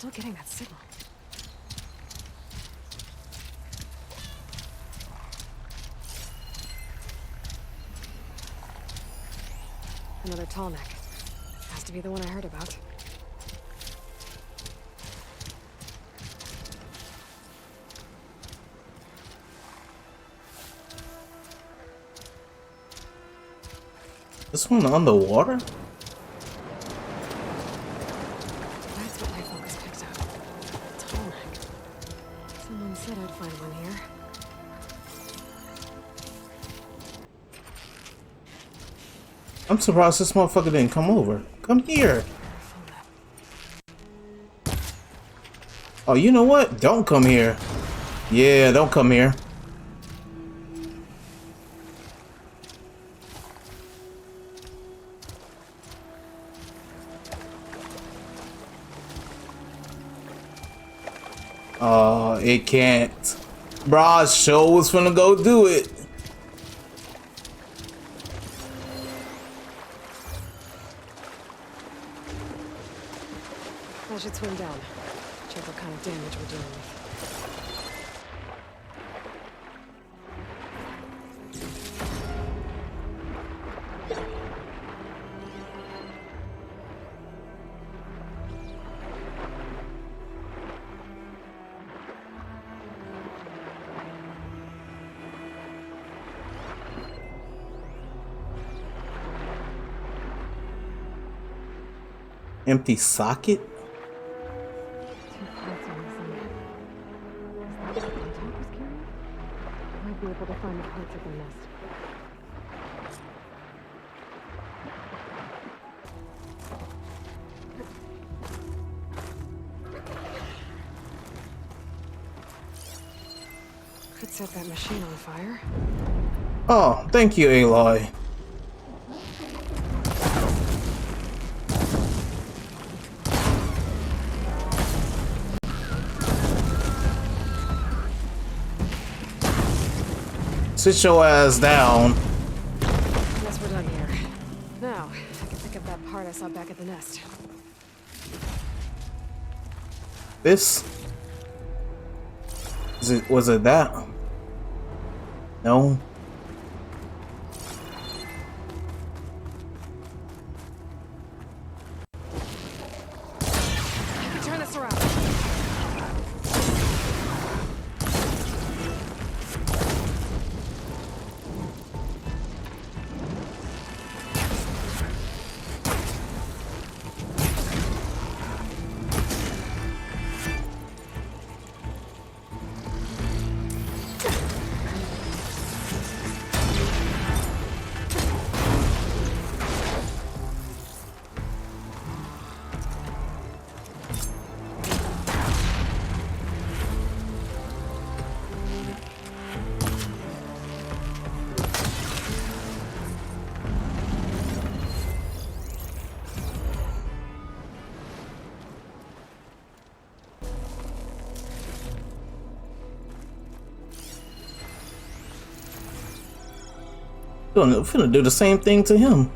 still getting that signal. Another Tallneck. Has to be the one I heard about. This one underwater? That's what my focus picked up. Tallneck. Someone said I'd find one here. I'm surprised this motherfucker didn't come over. Come here. Oh, you know what? Don't come here. Yeah, don't come here. Oh, it can't. Bruh, show was finna go do it. I should swim down. Check what kind of damage we're dealing with. Empty socket? Might be able to find the parts of the nest. Could set that machine on fire. Oh, thank you, Aloy. Sit your ass down. Guess we're done here. Now, I can pick up that part I saw back at the nest. This? Was it that? No. I can turn this around. Finna do the same thing to him.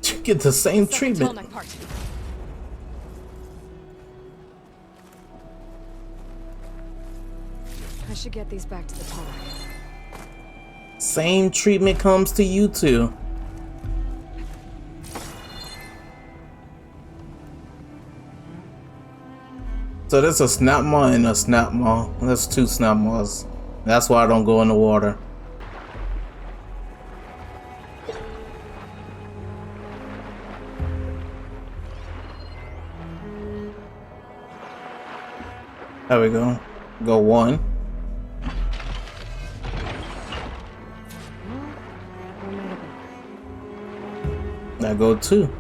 You get the same treatment. Tallneck part. I should get these back to the Tallneck. Same treatment comes to you too. So there's a snap maw and a snap maw. There's two snap maws. That's why I don't go in the water. There we go. Go one. Now go two.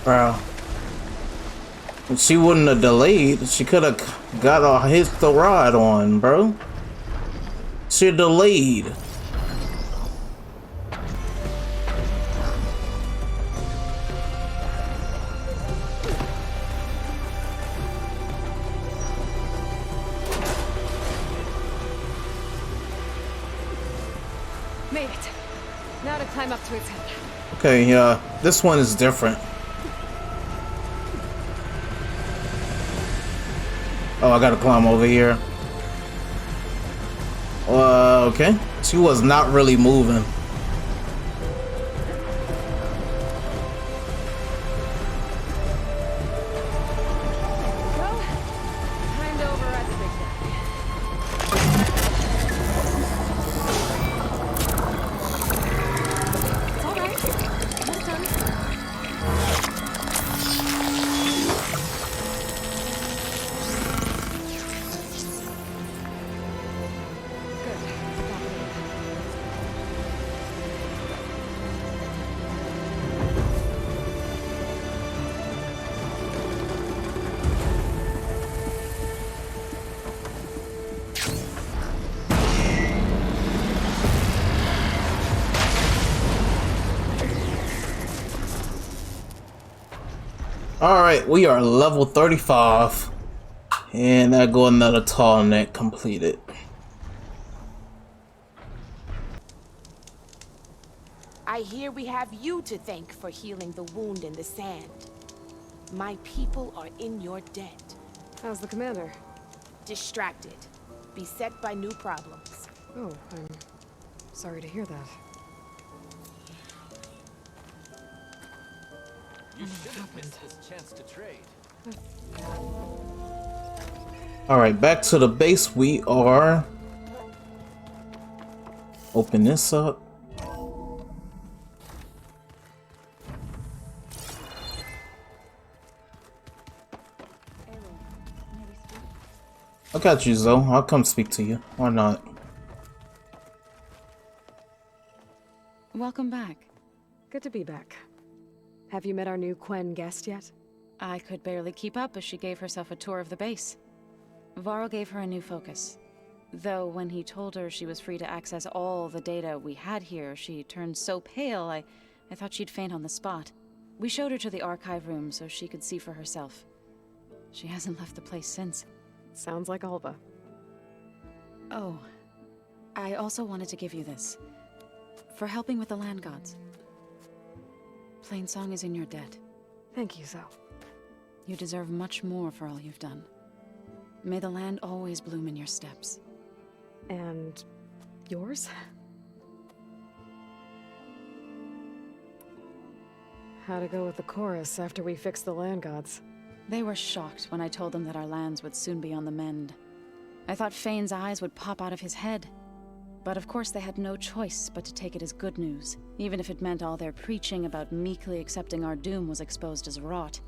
Bro. She wouldn't have delayed. She could have got a hit the ride on, bro. She delayed. Made it. Now to climb up to its head. Okay, yeah. This one is different. Oh, I gotta climb over here. Okay. She was not really moving. Well, time to override the big guy. It's all right. Almost done. Alright, we are level 35. And I go another Tallneck completed. I hear we have you to thank for healing the wound in the sand. My people are in your debt. How's the commander? Distracted. Beset by new problems. Oh, I'm sorry to hear that. You should have missed this chance to trade. Alright, back to the base. We are... Open this up. I got you, Zoe. I'll come speak to you. Why not? Welcome back. Good to be back. Have you met our new Quen guest yet? I could barely keep up as she gave herself a tour of the base. Varl gave her a new focus. Though when he told her she was free to access all the data we had here, she turned so pale I thought she'd faint on the spot. We showed her to the archive room so she could see for herself. She hasn't left the place since. Sounds like Alva. Oh, I also wanted to give you this. For helping with the land gods. Plainsong is in your debt. Thank you, Zoe. You deserve much more for all you've done. May the land always bloom in your steps. And yours? How'd it go with the chorus after we fixed the land gods? They were shocked when I told them that our lands would soon be on the mend. I thought Fane's eyes would pop out of his head. But of course they had no choice but to take it as good news, even if it meant all their preaching about meekly accepting our doom was exposed as rot.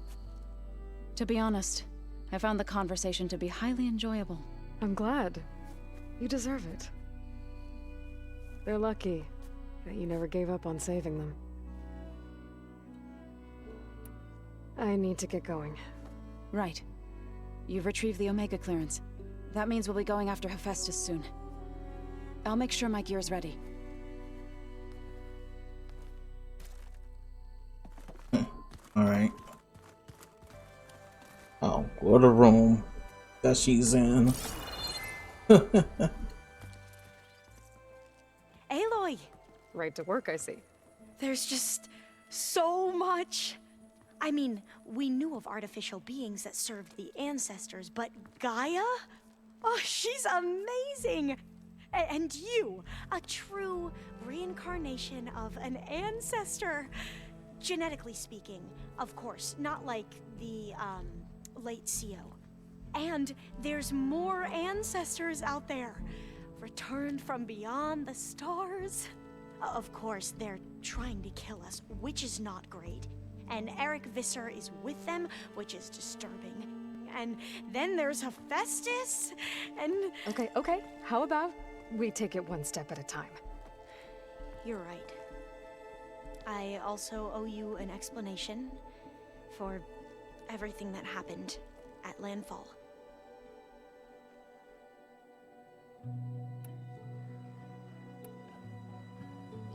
To be honest, I found the conversation to be highly enjoyable. I'm glad. You deserve it. They're lucky that you never gave up on saving them. I need to get going. Right. You've retrieved the Omega clearance. That means we'll be going after Hephaestus soon. I'll make sure my gear's ready. Alright. Oh, go to the room that she's in. Aloy! Right to work, I see. There's just so much. I mean, we knew of artificial beings that served the ancestors, but Gaia? Oh, she's amazing! And you, a true reincarnation of an ancestor. Genetically speaking, of course, not like the, late CO. And there's more ancestors out there, returned from beyond the stars. Of course, they're trying to kill us, which is not great. And Eric Visser is with them, which is disturbing. And then there's Hephaestus, and... Okay. How about we take it one step at a time? You're right. I also owe you an explanation for everything that happened at Landfall.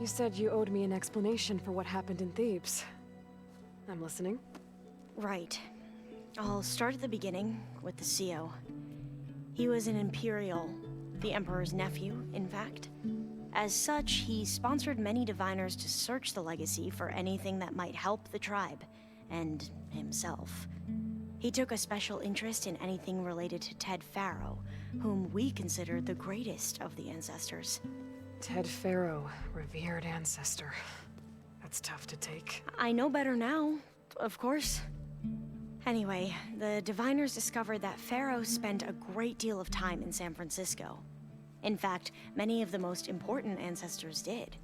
You said you owed me an explanation for what happened in Thebes. I'm listening. Right. I'll start at the beginning with the CO. He was an Imperial, the Emperor's nephew, in fact. As such, he sponsored many diviners to search the legacy for anything that might help the tribe, and himself. He took a special interest in anything related to Ted Faro, whom we consider the greatest of the ancestors. Ted Faro, revered ancestor. That's tough to take. I know better now, of course. Anyway, the diviners discovered that Faro spent a great deal of time in San Francisco. In fact, many of the most important ancestors did.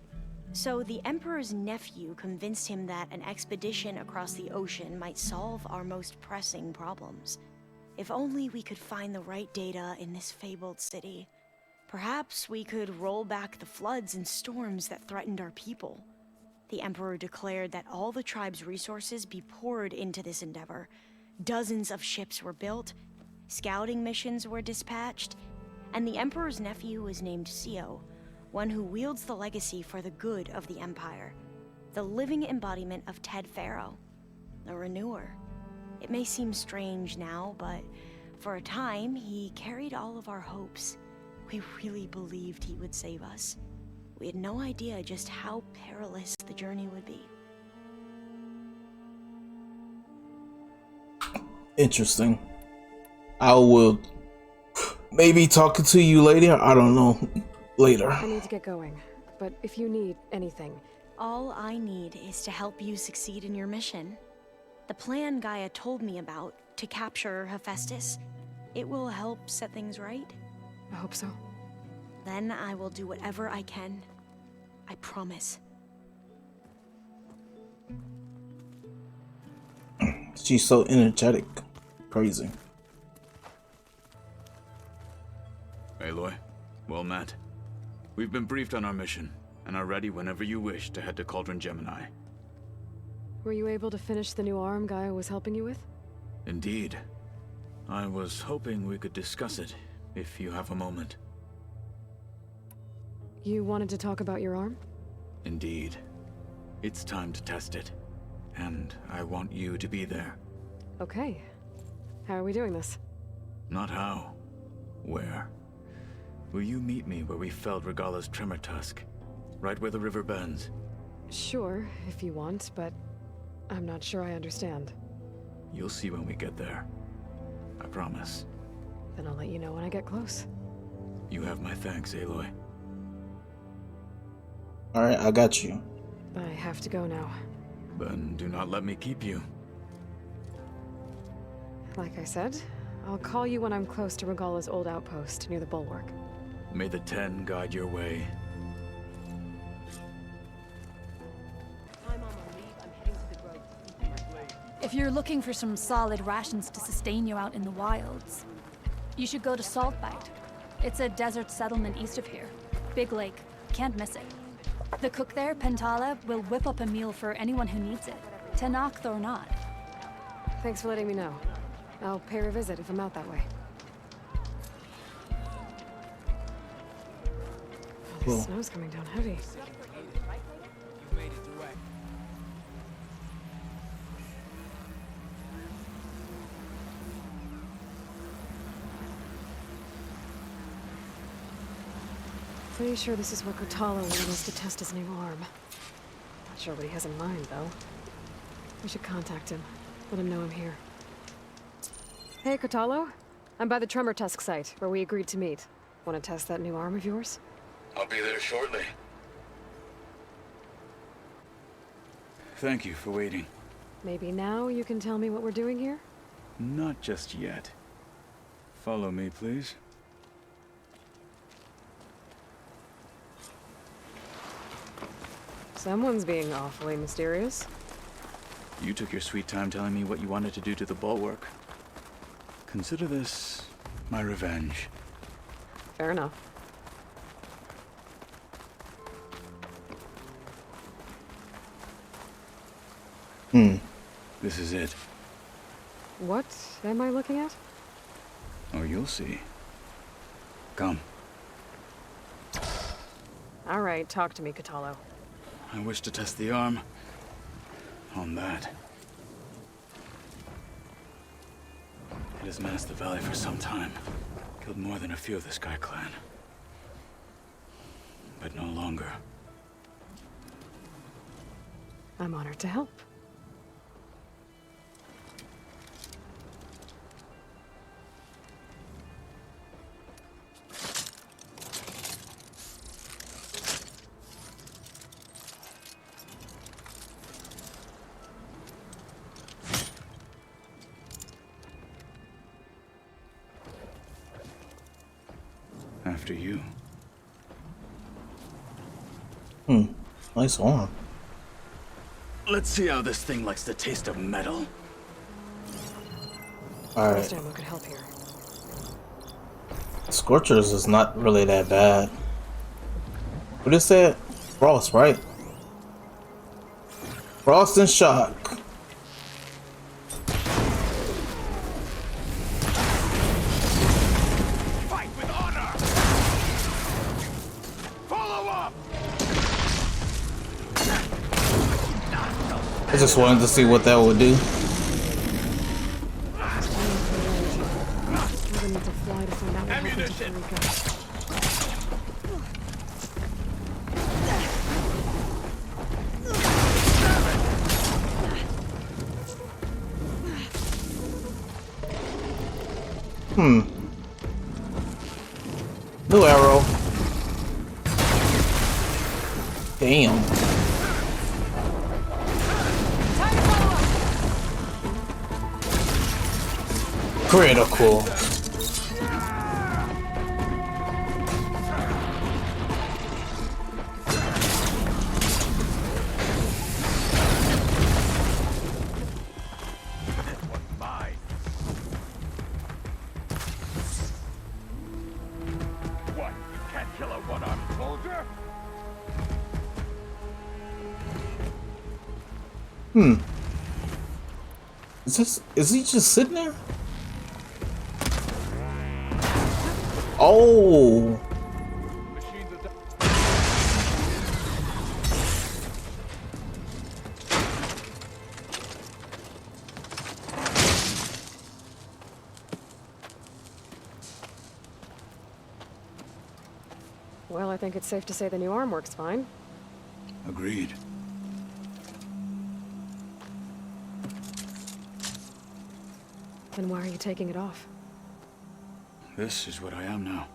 So the Emperor's nephew convinced him that an expedition across the ocean might solve our most pressing problems. If only we could find the right data in this fabled city. Perhaps we could roll back the floods and storms that threatened our people. The Emperor declared that all the tribe's resources be poured into this endeavor. Dozens of ships were built, scouting missions were dispatched, and the Emperor's nephew was named CO, one who wields the legacy for the good of the Empire. The living embodiment of Ted Faro, the Renewer. It may seem strange now, but for a time, he carried all of our hopes. We really believed he would save us. We had no idea just how perilous the journey would be. Interesting. I will maybe talk to you later. I don't know. Later. I need to get going, but if you need anything... All I need is to help you succeed in your mission. The plan Gaia told me about to capture Hephaestus, it will help set things right. I hope so. Then I will do whatever I can. I promise. She's so energetic. Crazy. Aloy, well met. We've been briefed on our mission, and are ready whenever you wish to head to Cauldron Gemini. Were you able to finish the new arm Gaia was helping you with? Indeed. I was hoping we could discuss it, if you have a moment. You wanted to talk about your arm? Indeed. It's time to test it, and I want you to be there. Okay. How are we doing this? Not how. Where? Will you meet me where we felled Regalla's tremor tusk? Right where the river bends? Sure, if you want, but I'm not sure I understand. You'll see when we get there. I promise. Then I'll let you know when I get close. You have my thanks, Aloy. Alright, I got you. I have to go now. Then do not let me keep you. Like I said, I'll call you when I'm close to Regalla's old outpost near the bulwark. May the Ten guide your way. If you're looking for some solid rations to sustain you out in the wilds, you should go to Saltbite. It's a desert settlement east of here. Big lake. Can't miss it. The cook there, Pentala, will whip up a meal for anyone who needs it. Tallneck or not. Thanks for letting me know. I'll pay her a visit if I'm out that way. Oh, the Cool. snow's coming down heavy. Pretty sure this is where Kotallo wanted us to test his new arm. Not sure what he has in mind, though. We should contact him. Let him know I'm here. Hey, Kotallo. I'm by the Tremor Tusk site, where we agreed to meet. Want to test that new arm of yours? I'll be there shortly. Thank you for waiting. Maybe now you can tell me what we're doing here? Not just yet. Follow me, please. Someone's being awfully mysterious. You took your sweet time telling me what you wanted to do to the bulwark. Consider this my revenge. Fair enough. This is it. What am I looking at? Oh, you'll see. Come. Alright, talk to me, Kotallo. I wish to test the arm on that. It has menaced the valley for some time. Killed more than a few of the Sky Clan. But no longer. I'm honored to help. After you. Nice arm. Let's see how this thing likes the taste of metal. Alright. Frost ammo could help here. Scorchers is not really that bad. What is that? Frost, right? Frost and shock. Fight with honor! Follow up! I just wanted to see what that would do. Never need to fly to find out what happened to Eureka. New arrow. Damn. Critical. What? You can't kill a one-armed soldier? Is he just sitting there? Oh. Well, I think it's safe to say the new arm works fine. Agreed. Then why are you taking it off? This is what I am now.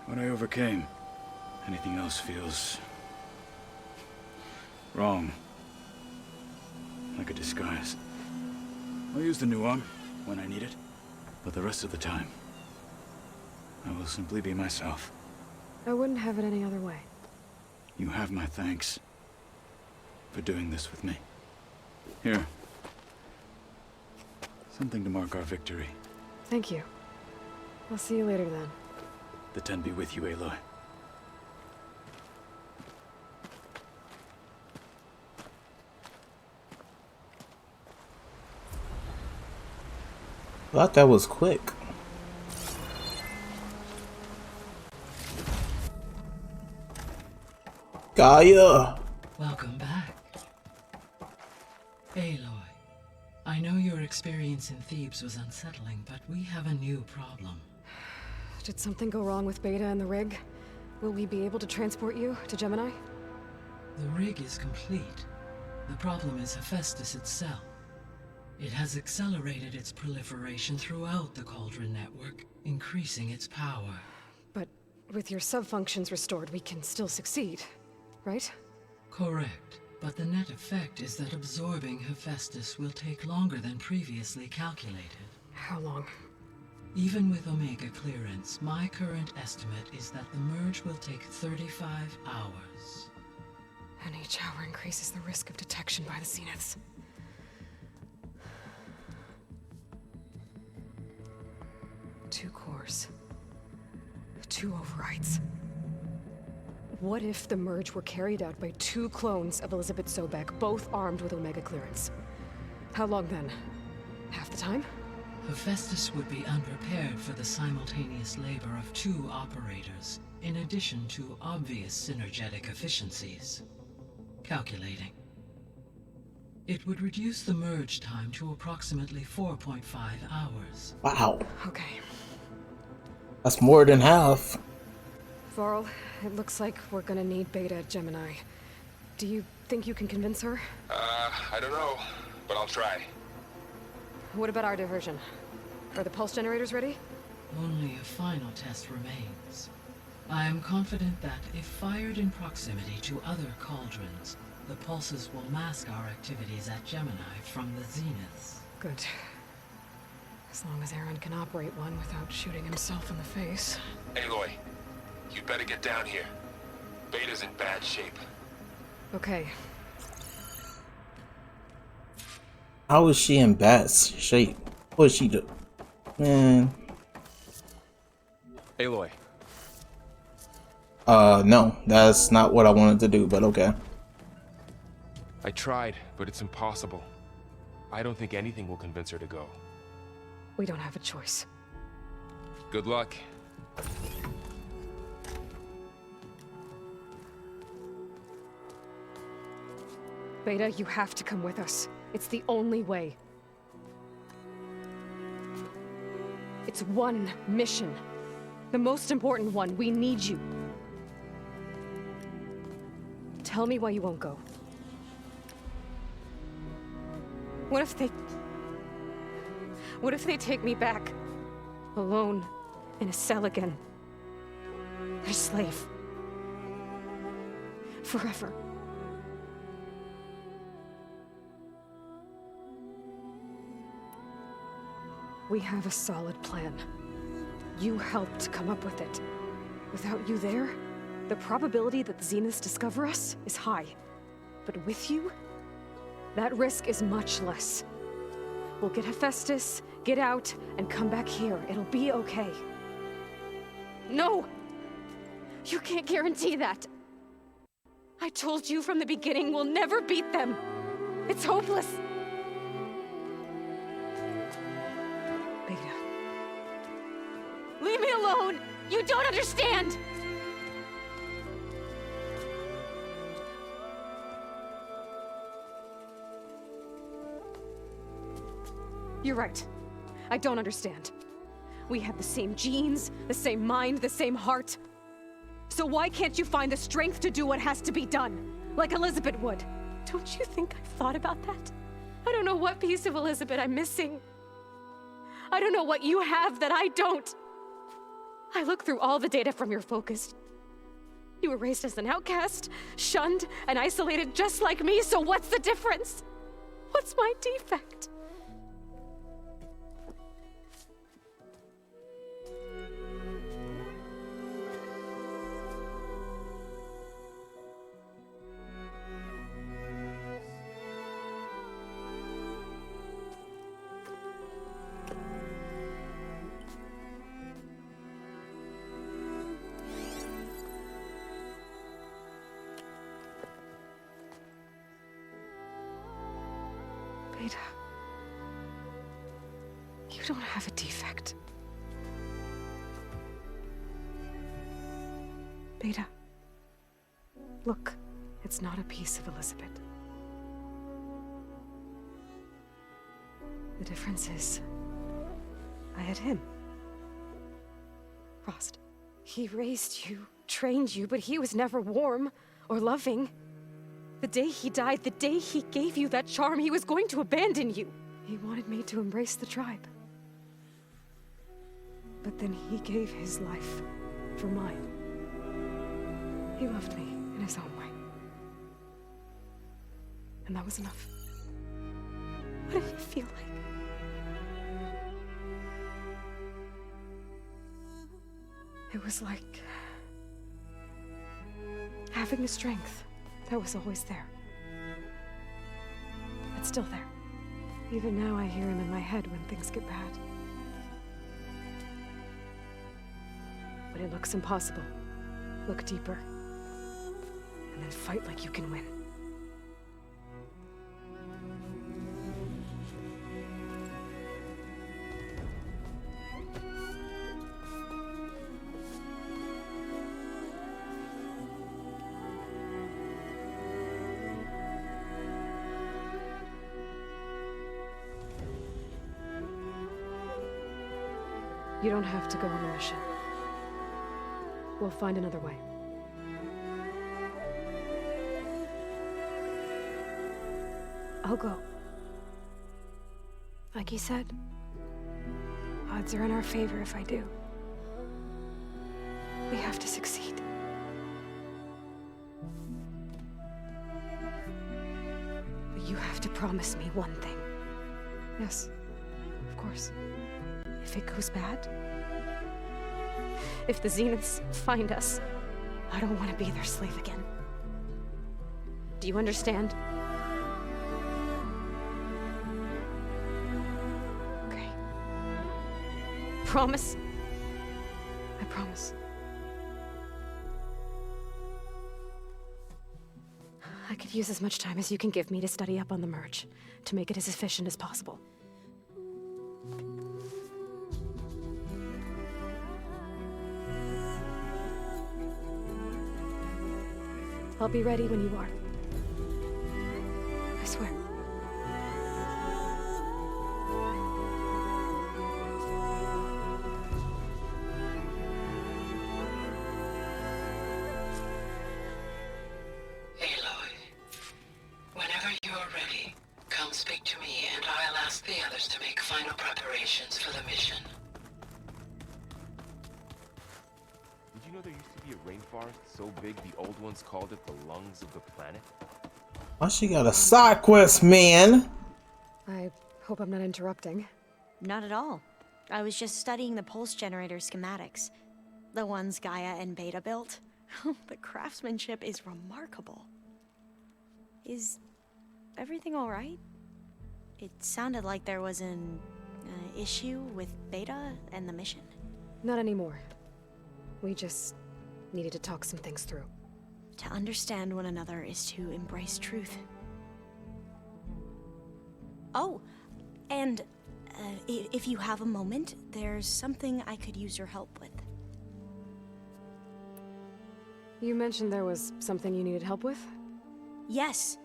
What I overcame. Anything else feels wrong. Like a disguise. I'll use the new arm when I need it, but the rest of the time, I will simply be myself. I wouldn't have it any other way. You have my thanks for doing this with me. Here. Something to mark our victory. Thank you. I'll see you later then. The Ten be with you, Aloy. Thought that was quick. Gaia! Welcome back. Aloy, I know your experience in Thebes was unsettling, but we have a new problem. Did something go wrong with Beta and the rig? Will we be able to transport you to Gemini? The rig is complete. The problem is Hephaestus itself. It has accelerated its proliferation throughout the Cauldron network, increasing its power. But with your sub-functions restored, we can still succeed, right? Correct. But the net effect is that absorbing Hephaestus will take longer than previously calculated. How long? Even with Omega clearance, my current estimate is that the merge will take 35 hours. And each hour increases the risk of detection by the Zeniths. Two cores. Two overrides. What if the merge were carried out by two clones of Elizabeth Sobek, both armed with Omega clearance? How long then? the time? Hephaestus would be unprepared for the simultaneous labor of 2 operators, in addition to obvious synergetic efficiencies. Calculating. It would reduce the merge time to approximately 4.5 hours. Wow. Okay. That's more than half. Varl, it looks like we're gonna need Beta at Gemini. Do you think you can convince her? I don't know, but I'll try. What about our diversion? Are the pulse generators ready? Only a final test remains. I am confident that if fired in proximity to other cauldrons, the pulses will mask our activities at Gemini from the zeniths. Good. As long as Aaron can operate one without shooting himself in the face. Aloy, you better get down here. Beta's in bad shape. Okay. How is she in bad shape? What she do? Man. Aloy. No, that's not what I wanted to do, but okay. I tried, but it's impossible. I don't think anything will convince her to go. We don't have a choice. Good luck. Beta, you have to come with us. It's the only way. It's one mission. The most important one. We need you. Tell me why you won't go. What if they take me back? Alone, in a cell again. A slave. Forever. We have a solid plan. You helped come up with it. Without you there, the probability that the Zeniths discover us is high. But with you, that risk is much less. We'll get Hephaestus, get out, and come back here. It'll be okay. No! You can't guarantee that. I told you from the beginning we'll never beat them. It's hopeless. Beta. Leave me alone! You don't understand! You're right. I don't understand. We have the same genes, the same mind, the same heart. So why can't you find the strength to do what has to be done? Like Elizabeth would. Don't you think I've thought about that? I don't know what piece of Elizabeth I'm missing. I don't know what you have that I don't. I look through all the data from your focus. You were raised as an outcast, shunned, and isolated just like me, so what's the difference? What's my defect? Beta, you don't have a defect. Beta, look, it's not a piece of Elizabeth. The difference is, I had him. Frost. He raised you, trained you, but he was never warm or loving. The day he died, the day he gave you that charm, he was going to abandon you. He wanted me to embrace the tribe. But then he gave his life for mine. He loved me in his own way. And that was enough. What did it feel like? It was like having the strength that was always there. It's still there. Even now I hear him in my head when things get bad. When it looks impossible, look deeper. And then fight like you can win. You don't have to go on a mission. We'll find another way. I'll go. Like you said, odds are in our favor if I do. We have to succeed. But you have to promise me one thing. Yes, of course. If it goes bad, if the Zeniths find us, I don't want to be their slave again. Do you understand? Okay. Promise? I promise. I could use as much time as you can give me to study up on the merge, to make it as efficient as possible. I'll be ready when you are. I swear. Aloy, whenever you're ready, come speak to me and I'll ask the others to make final preparations for the mission. Did you know there used to be a rainforest so big the old ones called it the lungs of the planet? Why she got a side quest, man? I hope I'm not interrupting. Not at all. I was just studying the pulse generator schematics. The ones Gaia and Beta built. The craftsmanship is remarkable. Is everything all right? It sounded like there was an issue with Beta and the mission. Not anymore. We just needed to talk some things through. To understand one another is to embrace truth. Oh, and if you have a moment, there's something I could use your help with. You mentioned there was something you needed help with? Yes.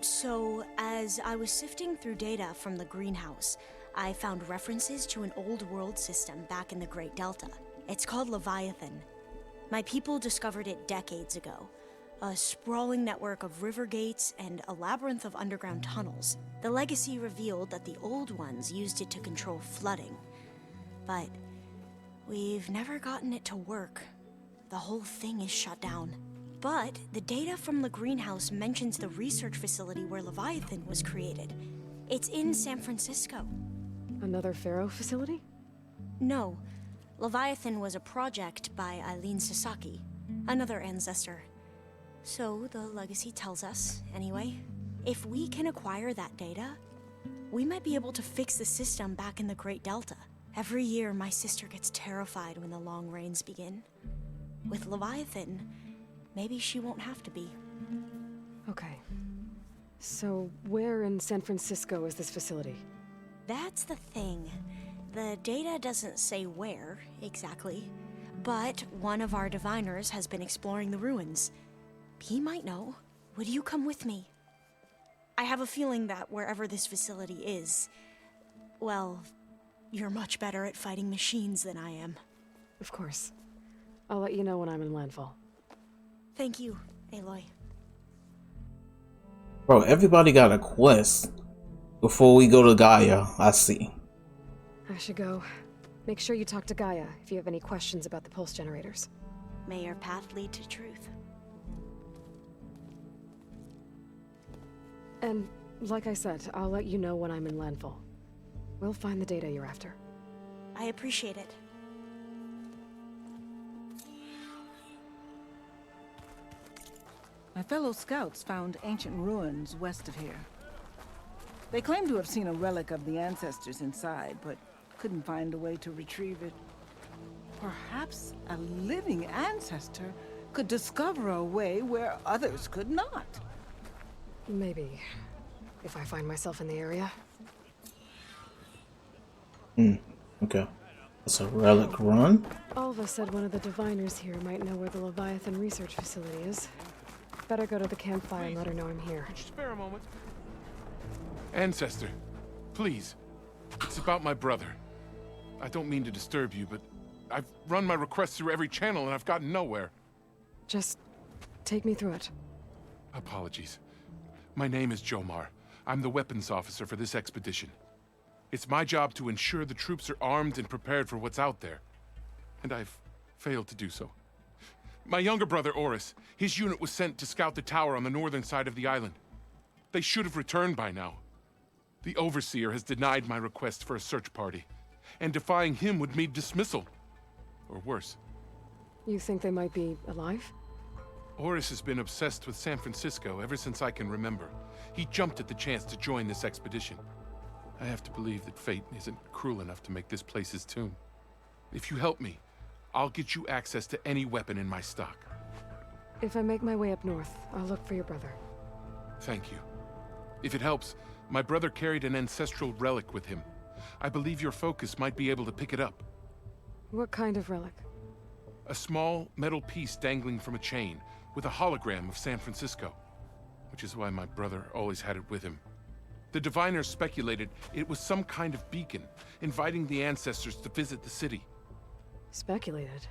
So, as I was sifting through data from the greenhouse, I found references to an old world system back in the Great Delta. It's called Leviathan. My people discovered it decades ago. A sprawling network of river gates and a labyrinth of underground tunnels. The legacy revealed that the old ones used it to control flooding. But we've never gotten it to work. The whole thing is shut down. But the data from the greenhouse mentions the research facility where Leviathan was created. It's in San Francisco. Another Pharaoh facility? No. Leviathan was a project by Eileen Sasaki, another ancestor. So the legacy tells us, anyway, if we can acquire that data, we might be able to fix the system back in the Great Delta. Every year, my sister gets terrified when the long rains begin. With Leviathan, maybe she won't have to be. Okay. So, where in San Francisco is this facility? That's the thing. The data doesn't say where, exactly. But one of our diviners has been exploring the ruins. He might know. Would you come with me? I have a feeling that wherever this facility is, well, you're much better at fighting machines than I am. Of course. I'll let you know when I'm in landfall. Thank you, Aloy. Bro, everybody got a quest before we go to Gaia, I see. I should go. Make sure you talk to Gaia if you have any questions about the pulse generators. May your path lead to truth. And, like I said, I'll let you know when I'm in landfall. We'll find the data you're after. I appreciate it. My fellow scouts found ancient ruins west of here. They claim to have seen a relic of the ancestors inside, but couldn't find a way to retrieve it. Perhaps a living ancestor could discover a way where others could not. Maybe. If I find myself in the area. Okay. That's a relic run? Alva said one of the diviners here might know where the Leviathan research facility is. Better go to the campfire and let her know I'm here. Could you spare a moment? Ancestor, please. It's about my brother. I don't mean to disturb you, but I've run my request through every channel and I've gotten nowhere. Just take me through it. Apologies. My name is Jomar. I'm the weapons officer for this expedition. It's my job to ensure the troops are armed and prepared for what's out there. And I've failed to do so. My younger brother, Oris, his unit was sent to scout the tower on the northern side of the island. They should have returned by now. The Overseer has denied my request for a search party, and defying him would mean dismissal. Or worse. You think they might be alive? Oris has been obsessed with San Francisco ever since I can remember. He jumped at the chance to join this expedition. I have to believe that fate isn't cruel enough to make this place his tomb. If you help me, I'll get you access to any weapon in my stock. If I make my way up north, I'll look for your brother. Thank you. If it helps, my brother carried an ancestral relic with him. I believe your focus might be able to pick it up. What kind of relic? A small metal piece dangling from a chain, with a hologram of San Francisco. Which is why my brother always had it with him. The diviners speculated it was some kind of beacon, inviting the ancestors to visit the city. Speculated?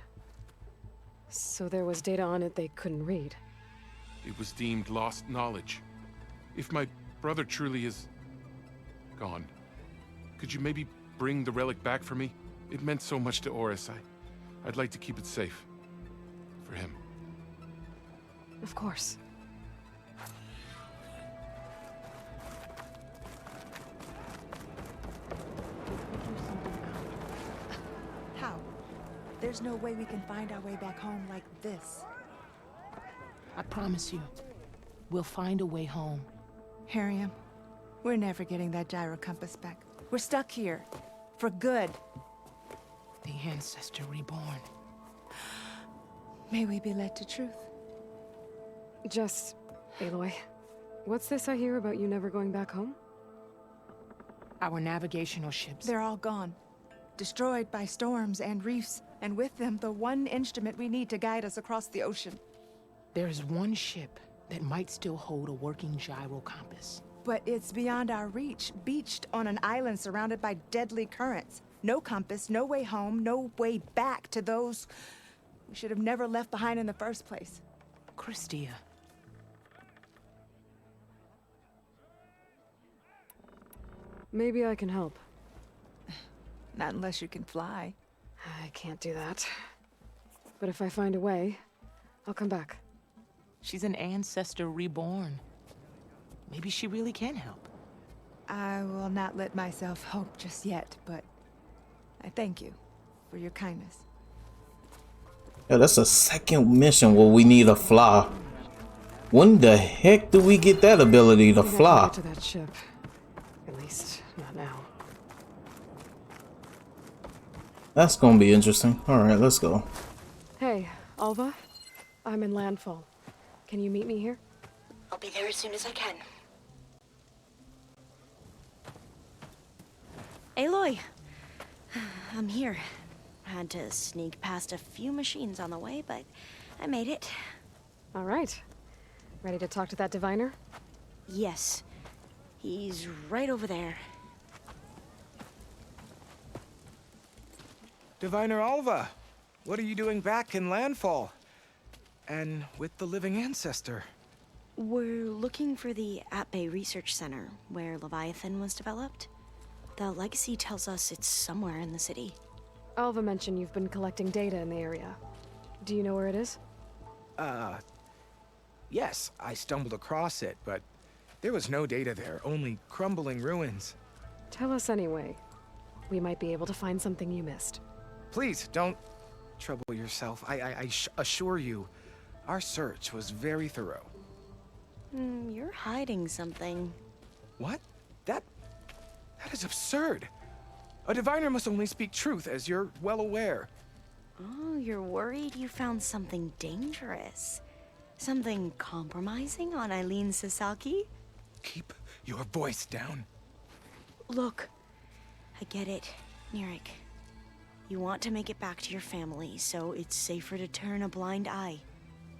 So there was data on it they couldn't read? It was deemed lost knowledge. If my brother truly is gone, could you maybe bring the relic back for me? It meant so much to Oris. I'd like to keep it safe. For him. Of course. How? There's no way we can find our way back home like this. I promise you, we'll find a way home. Harriam, we're never getting that gyro compass back. We're stuck here. For good. The Ancestor reborn. May we be led to truth. Just, Aloy, what's this I hear about you never going back home? Our navigational ships. They're all gone. Destroyed by storms and reefs, and with them, the one instrument we need to guide us across the ocean. There is one ship that might still hold a working gyro compass. But it's beyond our reach, beached on an island surrounded by deadly currents. No compass, no way home, no way back to those we should have never left behind in the first place. Christia. Maybe I can help. Not unless you can fly. I can't do that. But if I find a way, I'll come back. She's an Ancestor reborn. Maybe she really can help. I will not let myself hope just yet, but I thank you for your kindness. Yeah, that's a second mission where we need to fly. When the heck do we get that ability to fly? To that ship. At least, not now. That's gonna be interesting. Alright, let's go. Hey, Alva. I'm in landfall. Can you meet me here? I'll be there as soon as I can. Aloy! I'm here. Had to sneak past a few machines on the way, but I made it. All right. Ready to talk to that diviner? Yes. He's right over there. Diviner Alva, what are you doing back in Landfall? And with the living ancestor? We're looking for the At-Bay Research Center, where Leviathan was developed. The legacy tells us it's somewhere in the city. Alva mentioned you've been collecting data in the area. Do you know where it is? Yes, I stumbled across it, but there was no data there, only crumbling ruins. Tell us anyway. We might be able to find something you missed. Please, don't trouble yourself. I assure you, our search was very thorough. You're hiding something. What? That is absurd. A diviner must only speak truth, as you're well aware. Oh, you're worried you found something dangerous? Something compromising on Eileen Sasaki? Keep your voice down. Look, I get it, Nirik. You want to make it back to your family, so it's safer to turn a blind eye.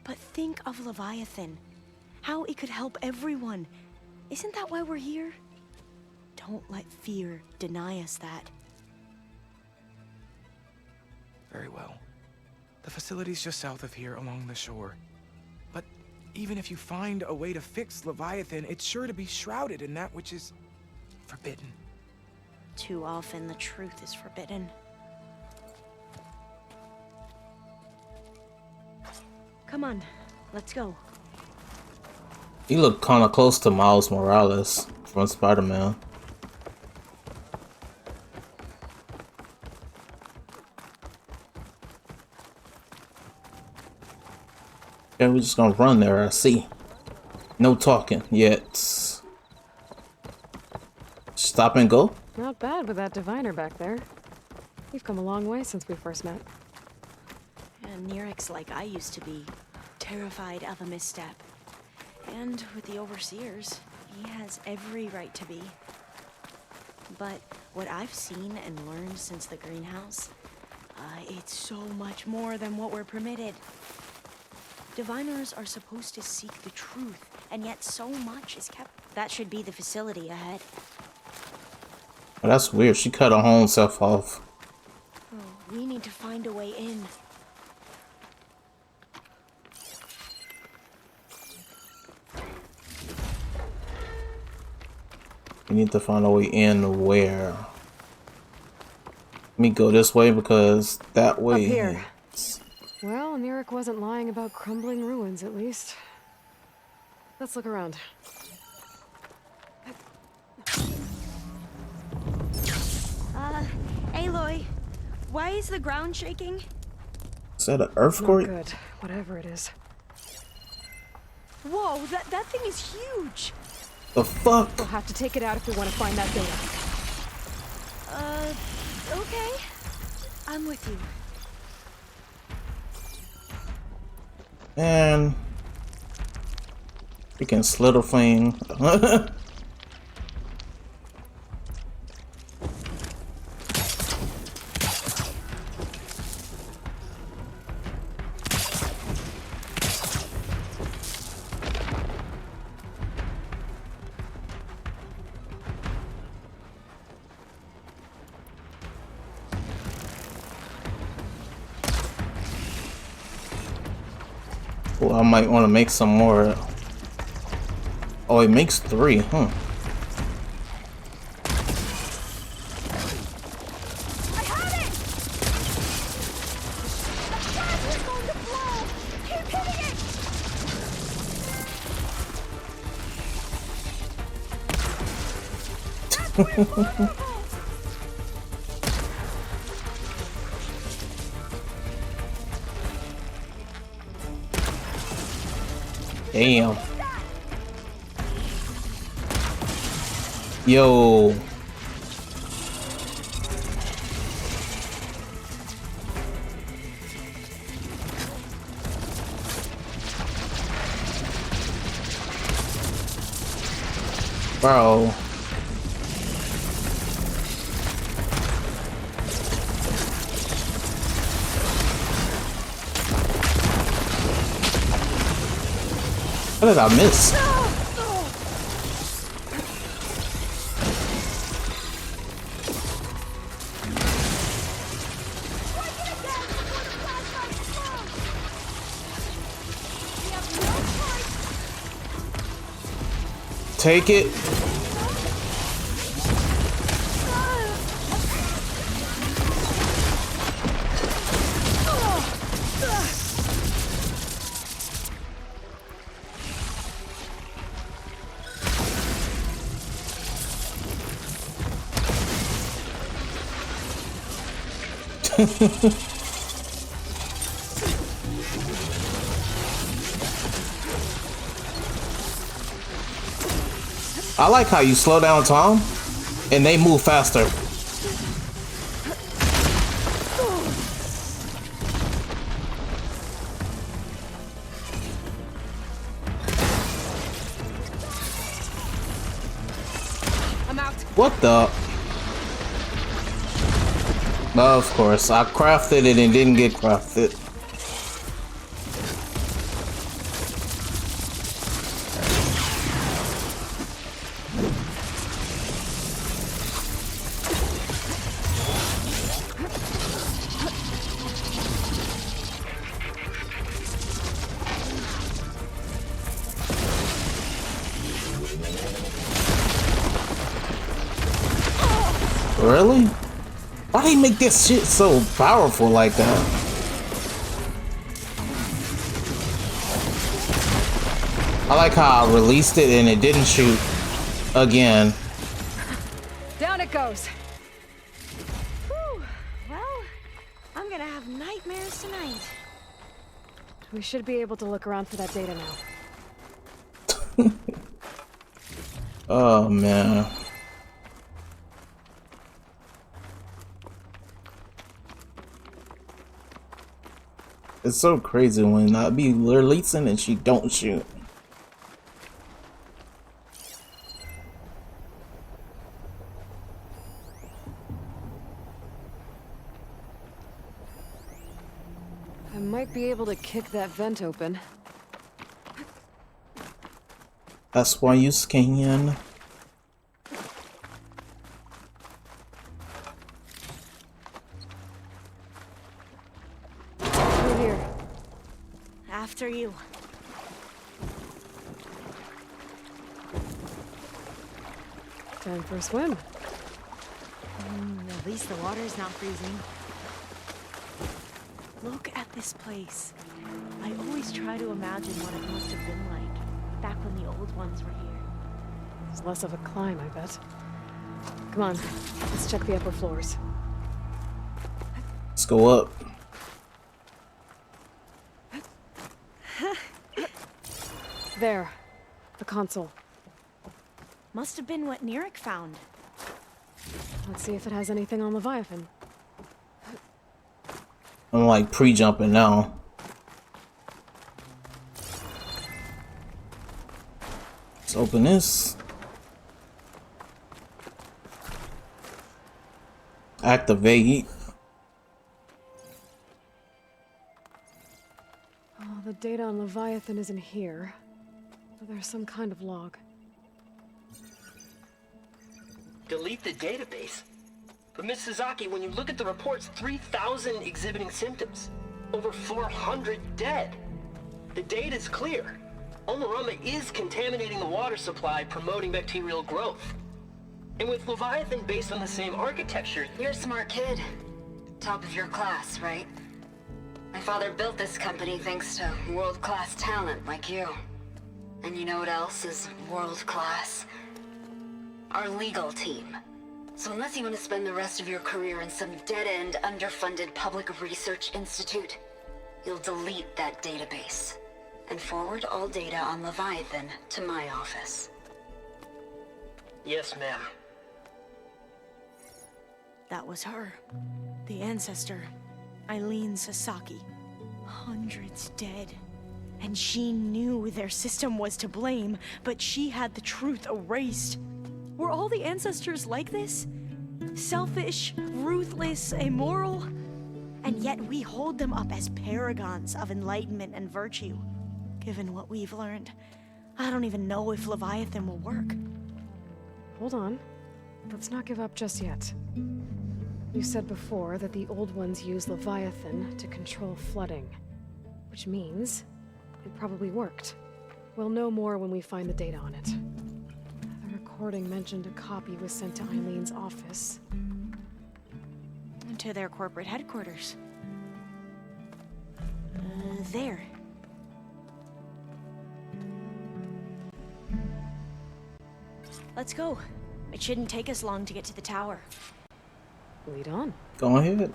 But think of Leviathan. How it could help everyone. Isn't that why we're here? Don't let fear deny us that. Very well. The facility's just south of here along the shore. But even if you find a way to fix Leviathan, it's sure to be shrouded in that which is forbidden. Too often the truth is forbidden. Come on, let's go. He looked kind of close to Miles Morales from Spider-Man. Yeah, we're just gonna run there, I see. No talking yet. Stop and go? Not bad with that diviner back there. You've come a long way since we first met. And Nerek's like I used to be, terrified of a misstep. And with the Overseers, he has every right to be. But what I've seen and learned since the greenhouse, it's so much more than what we're permitted. Diviners are supposed to seek the truth, and yet so much is kept. That should be the facility ahead. Well, that's weird. She cut her own self off. Oh, we need to find a way in. We need to find a way in where? Let me go this way because that way. Up here. Well, Nerek wasn't lying about crumbling ruins, at least. Let's look around. Aloy, why is the ground shaking? Is that an earthquake? Not good, whatever it is. Whoa, that thing is huge! The fuck? We'll have to take it out if we want to find that data. Okay. I'm with you. Man. Freaking Slitherflame. Well, I might want to make some more. Oh, it makes 3, huh? I have it! The flash is going to blow! Keep hitting it! That's where Damn. Yo. Bro. What did I miss? Take it. I like how you slow down Tom and they move faster. I'm out. What the? Of course, I crafted it and didn't get crafted. Really? Why they make this shit so powerful like that? I like how I released it and it didn't shoot again. Down it goes. Whew. Well, I'm gonna have nightmares tonight. We should be able to look around for that data now. Oh man. It's so crazy when I be releasing and she don't shoot. I might be able to kick that vent open. That's why you scan. Through here. After you. Time for a swim. At least the water's not freezing. Look at this place. I always try to imagine what it must have been like back when the old ones were here. It's less of a climb, I bet. Come on, let's check the upper floors. Let's go up. There, the console. Must have been what Neric found. Let's see if it has anything on Leviathan. I'm like pre-jumping now. Let's open this. Activate. Oh, the data on Leviathan isn't here. But there's some kind of log. Delete the database? But Miss Sasaki, when you look at the reports, 3,000 exhibiting symptoms. Over 400 dead. The data's clear. Omarama is contaminating the water supply, promoting bacterial growth. And with Leviathan based on the same architecture... You're a smart kid. Top of your class, right? My father built this company thanks to world-class talent like you. And you know what else is world-class? Our legal team. So unless you want to spend the rest of your career in some dead-end, underfunded public research institute, you'll delete that database and forward all data on Leviathan to my office. Yes, ma'am. That was her. The ancestor, Eileen Sasaki. Hundreds dead. And she knew their system was to blame, but she had the truth erased. Were all the ancestors like this? Selfish, ruthless, immoral? And yet we hold them up as paragons of enlightenment and virtue. Given what we've learned, I don't even know if Leviathan will work. Hold on. Let's not give up just yet. You said before that the old ones use Leviathan to control flooding. Which means it probably worked. We'll know more when we find the data on it. The recording mentioned a copy was sent to Eileen's office. To their corporate headquarters. There. Let's go. It shouldn't take us long to get to the tower. Lead on. Go ahead.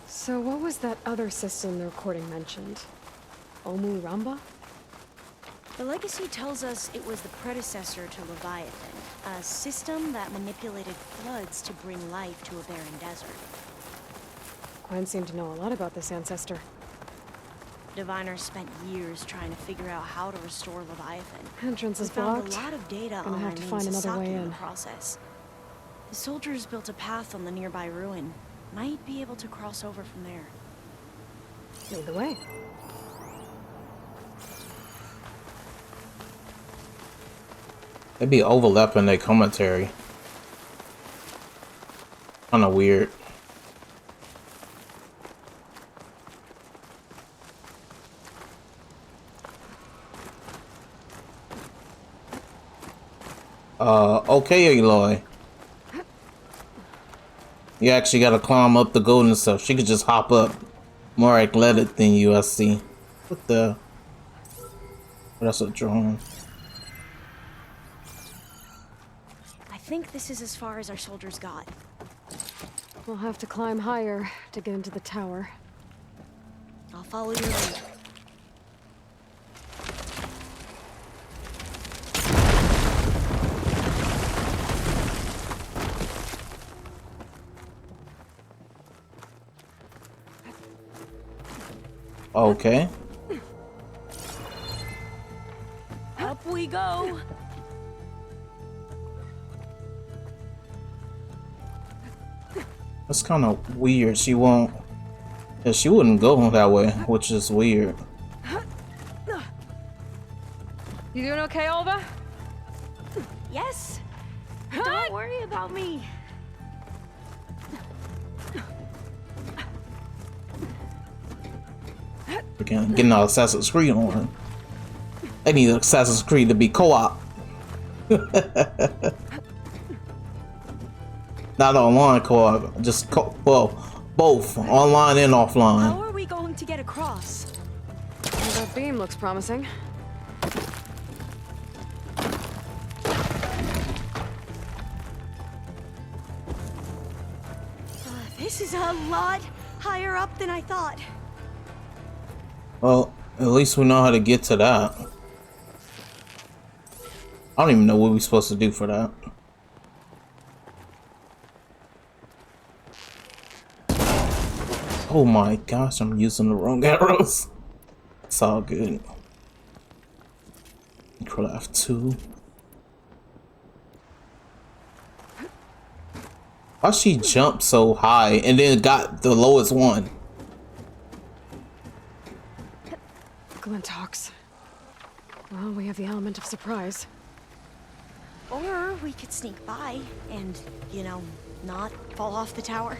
So what was that other system the recording mentioned? Omu Ramba? The legacy tells us it was the predecessor to Leviathan, a system that manipulated floods to bring life to a barren desert. Gwen seemed to know a lot about this ancestor. Diviners spent years trying to figure out how to restore Leviathan. Entrance is We found blocked. a lot of data Gonna on have to Eileen find another Sasaki way in in. the process. The soldiers built a path on the nearby ruin. Might be able to cross over from there. Lead the way. They be overlapping their commentary. Kinda weird. Okay, Aloy. You actually gotta climb up the golden stuff. She could just hop up. More athletic than you, I see. What the? That's a drone. I think this is as far as our soldiers got. We'll have to climb higher to get into the tower. I'll follow your lead. Okay. Up we go. That's kind of weird. She won't. Yeah, she wouldn't go that way, which is weird. You doing okay, Olva? Yes. Don't worry about me. Freaking getting all Assassin's Creed on. I need Assassin's Creed to be co-op. Not online co-op, just well, both online and offline. How are we going to get across? Well, that beam looks promising. This is a lot higher up than I thought. Well, at least we know how to get to that. I don't even know what we're supposed to do for that. Oh my gosh, I'm using the wrong arrows. It's all good. Craft 2. Why she jumped so high and then got the lowest one? Glinthawks. Well, we have the element of surprise. Or we could sneak by and, you know, not fall off the tower.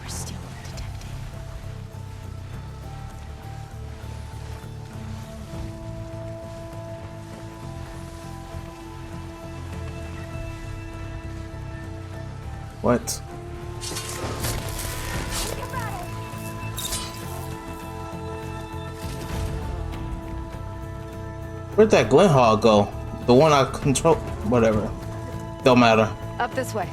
We're still undetected. What? Where'd that Glenhog go? The one I control? Whatever. Don't matter. Up this way.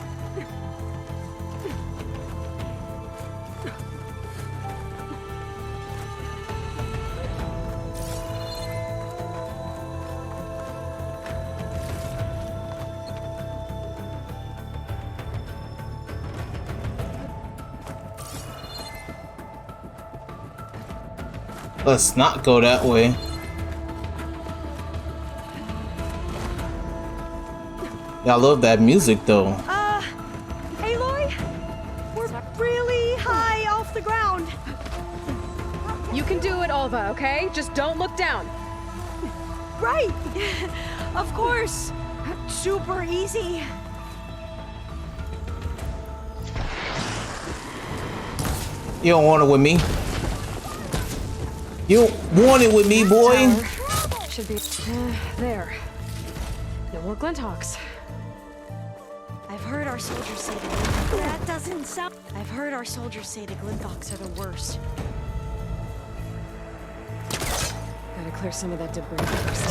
Let's not go that way. Yeah, I love that music though. Aloy? We're really high off the ground. You can do it, Olva, okay? Just don't look down. Right. Of course. Super easy. You don't want it with me. You don't want it with me, boy. Should be there. No more Glinthawks. I've heard our soldiers say that doesn't sound. I've heard our soldiers say the Glinthawks are the worst. Gotta clear some of that debris first.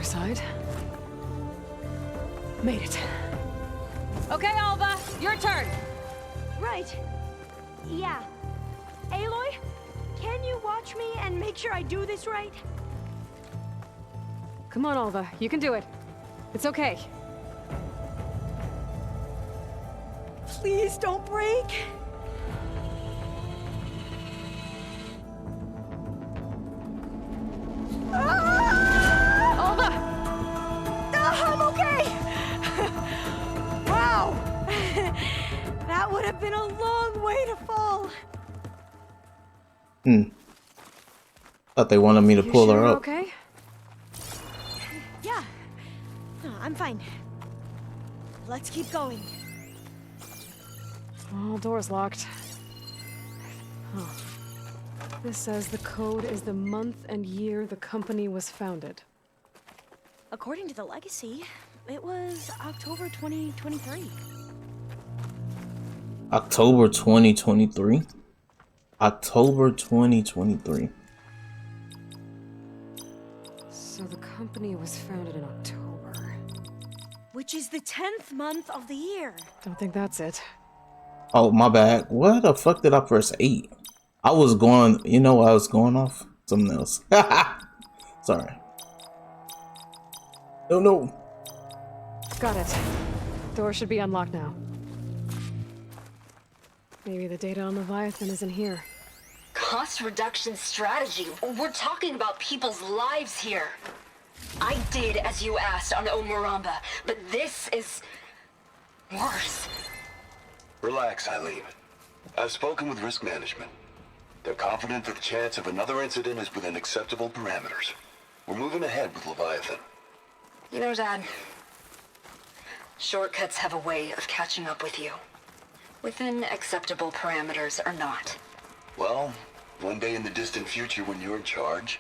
Side. Made it. Okay, Alva, your turn. Right. Yeah. Aloy, can you watch me and make sure I do this right? Come on, Alva, you can do it. It's okay. Please don't break. I'm okay! Wow! That would have been a long way to fall. Thought they wanted me to pull her up. Okay? Yeah. No, I'm fine. Let's keep going. All doors locked. Huh. This says the code is the month and year the company was founded. According to the legacy, it was October 2023. October 2023. October 2023. So the company was founded in October. Which is the 10th month of the year. Don't think that's it. Oh, my bad. What the fuck did I press 8? I was going, you know what I was going off? Something else. Sorry. No. Got it. Door should be unlocked now. Maybe the data on Leviathan is in here. Cost reduction strategy? We're talking about people's lives here. I did as you asked on Omuramba, but this is worse. Relax, Eileen. I've spoken with risk management. They're confident that the chance of another incident is within acceptable parameters. We're moving ahead with Leviathan. You know, Dad, shortcuts have a way of catching up with you. Within acceptable parameters or not. Well, one day in the distant future when you're in charge,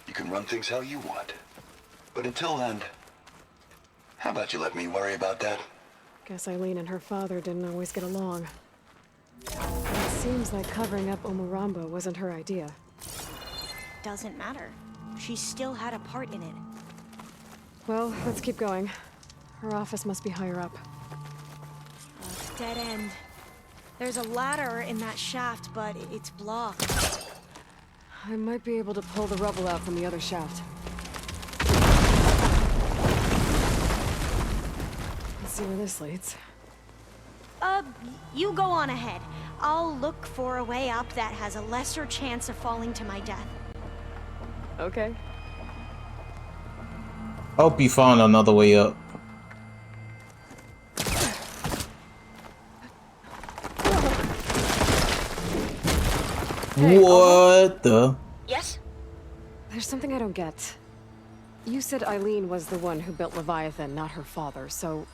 you can run things how you want. But until then, how about you let me worry about that? Guess Eileen and her father didn't always get along. It seems like covering up Omuramba wasn't her idea. Doesn't matter. She still had a part in it. Well, let's keep going. Her office must be higher up. Dead end. There's a ladder in that shaft, but it's blocked. I might be able to pull the rubble out from the other shaft. Let's see where this leads. You go on ahead. I'll look for a way up that has a lesser chance of falling to my death. Okay. Hope you found another way up. Hey, what the? Yes? There's something I don't get. You said Eileen was the one who built Leviathan, not her father, so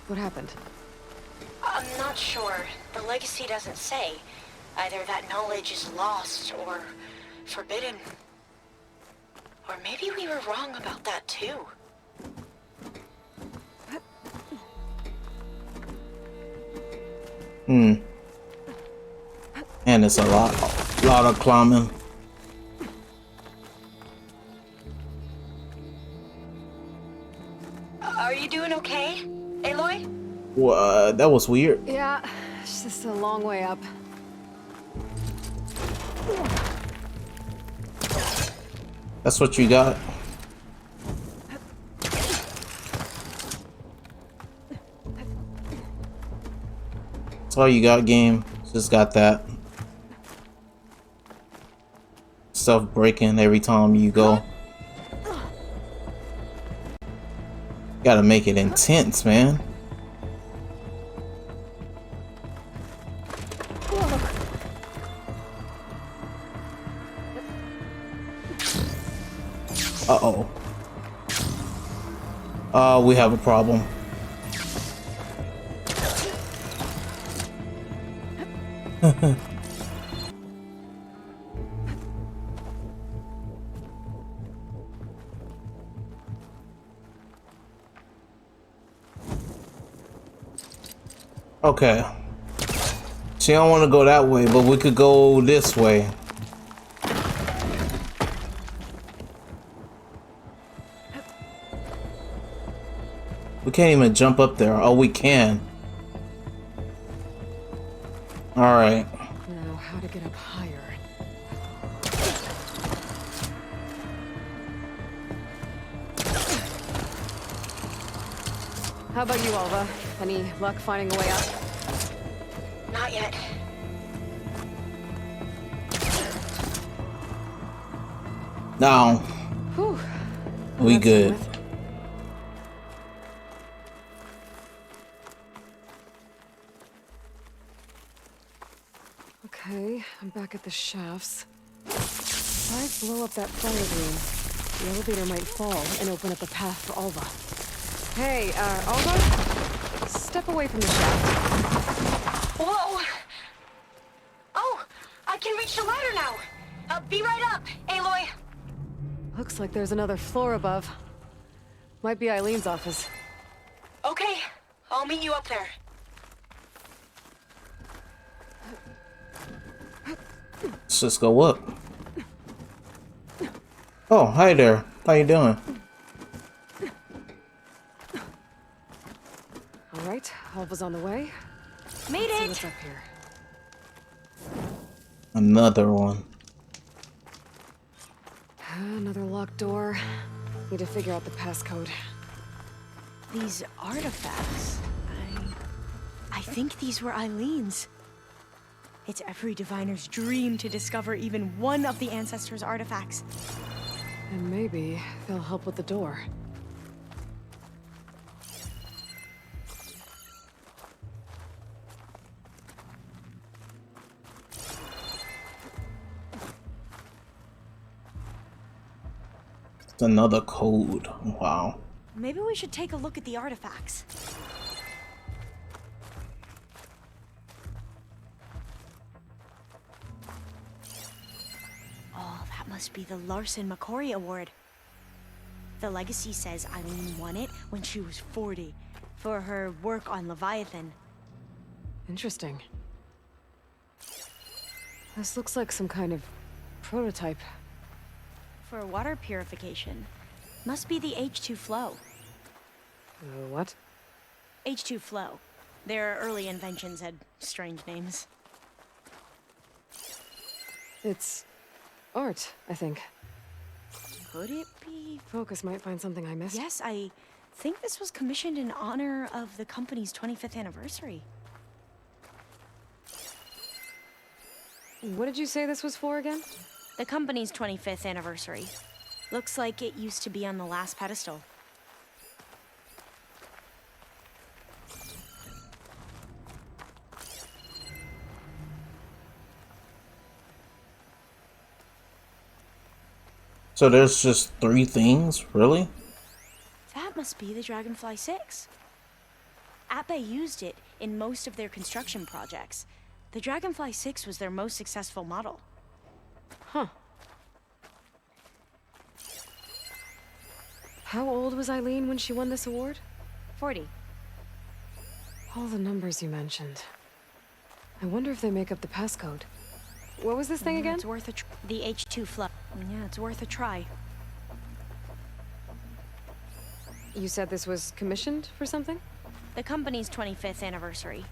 what happened? I'm not sure. The legacy doesn't say. Either that knowledge is lost or forbidden. Or maybe we were wrong about that too. And it's a lot of climbing. Are you doing okay, Aloy? What? That was weird. Yeah, it's just a long way up. That's what you got. That's all you got, game. Just got that. Stuff breaking every time you go. Gotta make it intense, man. Uh-oh. We have a problem. Okay. She don't want to go that way, but we could go this way. We can't even jump up there. Oh, we can. Alright. Now, how to get up higher? How about you, Alva? Any luck finding a way up? Not yet. No. Whew. We good. Okay. Okay, I'm back at the shafts. If I blow up that fire room, the elevator might fall and open up a path for Alva. Hey, Alva? Step away from the shaft. Whoa! Oh, I can reach the ladder now. Be right up, Aloy. Looks like there's another floor above. Might be Eileen's office. Okay, I'll meet you up there. Let's just go up. Oh, hi there. How you doing? All right, Alva's on the way. Made Let's see it. what's up here. Another one. Another locked door. Need to figure out the passcode. These artifacts, I think these were Eileen's. It's every diviner's dream to discover even one of the ancestors' artifacts. And maybe they'll help with the door. It's another code. Wow. Maybe we should take a look at the artifacts. Oh, that must be the Larson McCory Award. The legacy says Eileen won it when she was 40 for her work on Leviathan. Interesting. This looks like some kind of prototype. For water purification. Must be the H2 flow. What? H2 flow. Their early inventions had strange names. It's art, I think. Could it be? Focus might find something I missed. Yes, I think this was commissioned in honor of the company's 25th anniversary. What did you say this was for again? The company's 25th anniversary. Looks like it used to be on the last pedestal. So there's just 3 things? Really? That must be the Dragonfly 6. Ape used it in most of their construction projects. The Dragonfly 6 was their most successful model. Huh. How old was Eileen when she won this award? 40. All the numbers you mentioned. I wonder if they make up the passcode. What was this thing again? It's worth a the H2 flow. Yeah, it's worth a try. You said this was commissioned for something? The company's 25th anniversary.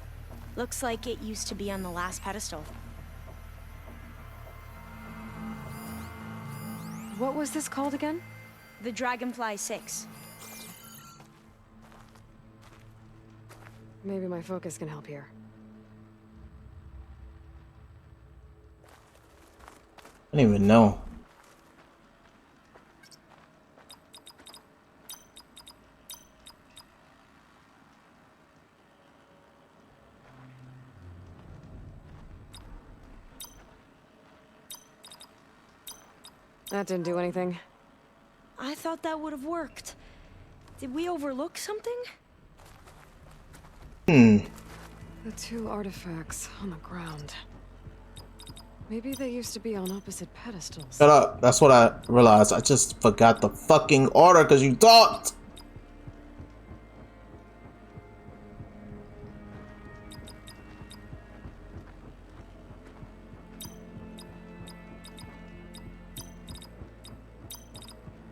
Looks like it used to be on the last pedestal. What was this called again? The Dragonfly 6. Maybe my focus can help here. I don't even know. That didn't do anything. I thought that would have worked. Did we overlook something? The 2 artifacts on the ground. Maybe they used to be on opposite pedestals. Shut up. That's what I realized. I just forgot the fucking order because you talked.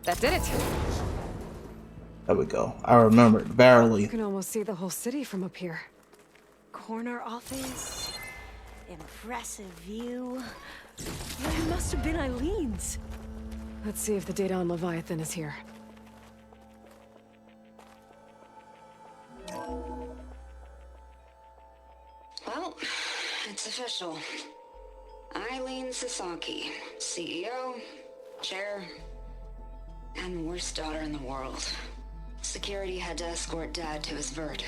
That did it! There we go. I remembered barely. You can almost see the whole city from up here. Corner office. Impressive view. It must have been Eileen's. Let's see if the data on Leviathan is here. Well, it's official. Eileen Sasaki, CEO, chair, and worst daughter in the world. Security had to escort Dad to his vert.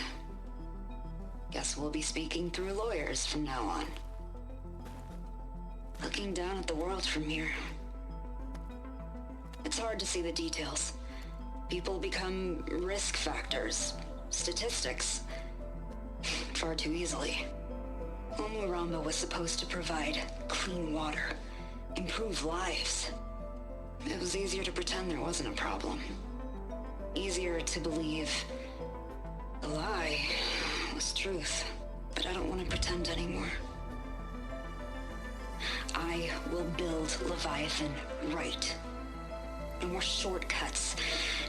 Guess we'll be speaking through lawyers from now on. looking down at the world from here. It's hard to see the details. People become risk factors, statistics, far too easily. Omuramba was supposed to provide clean water, improve lives. It was easier to pretend there wasn't a problem. Easier to believe the lie was truth. But I don't want to pretend anymore. I will build Leviathan right. No more shortcuts.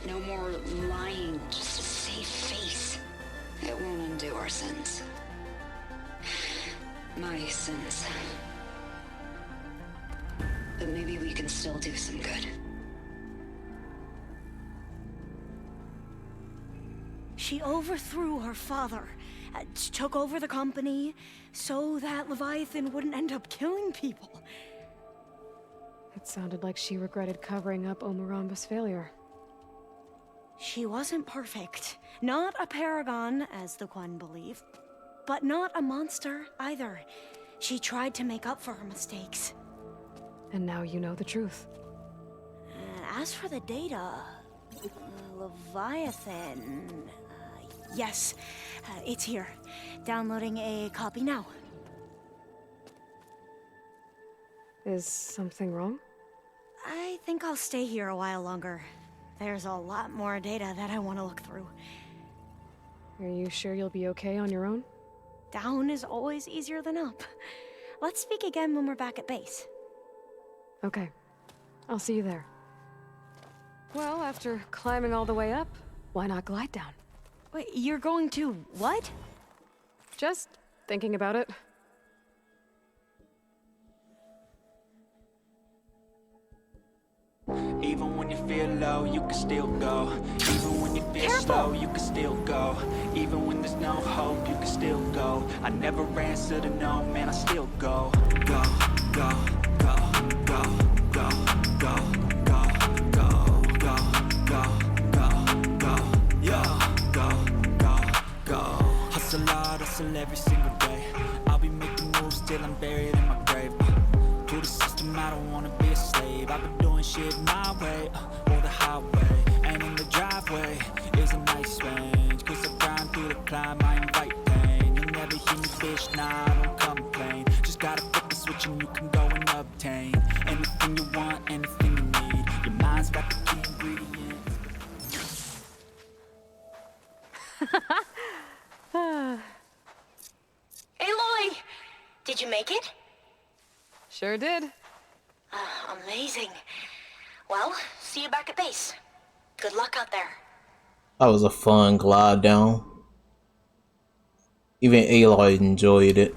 No more lying just to save face. It won't undo our sins. My sins. But maybe we can still do some good. She overthrew her father, took over the company, so that Leviathan wouldn't end up killing people. It sounded like she regretted covering up Omuramba's failure. She wasn't perfect. Not a paragon, as the Quan believe. But not a monster, either. She tried to make up for her mistakes. And now you know the truth. As for the data... Leviathan... yes, it's here. Downloading a copy now. Is something wrong? I think I'll stay here a while longer. There's a lot more data that I want to look through. Are you sure you'll be okay on your own? Down is always easier than up. Let's speak again when we're back at base. Okay. I'll see you there. Well, after climbing all the way up, why not glide down? Wait, you're going to what? Just thinking about it. Even when you feel low, you can still go. Even when you feel slow, you can still go. Even when there's no hope, you can still go. I never answer to no, man, I still go. Go, go, go, go, go, go, go, go, go, go, go, go, yeah, go, go, go. Hustle hard, hustle every single day. I'll be making moves till I'm buried in my grave. To the system, I don't wanna be a slave. I've been doing shit my way, or the highway. And in the driveway is a nice range. Cause I grind through the climb, I invite pain. You'll never hear me, bitch, nah, I don't complain. Just gotta flip the switch and you can go and obtain anything you want, anything you need. Your mind's got the key ingredients. Aloy! Did you make it? Sure did. Amazing. Well, see you back at base. Good luck out there. That was a fun glide down. Even Aloy enjoyed it.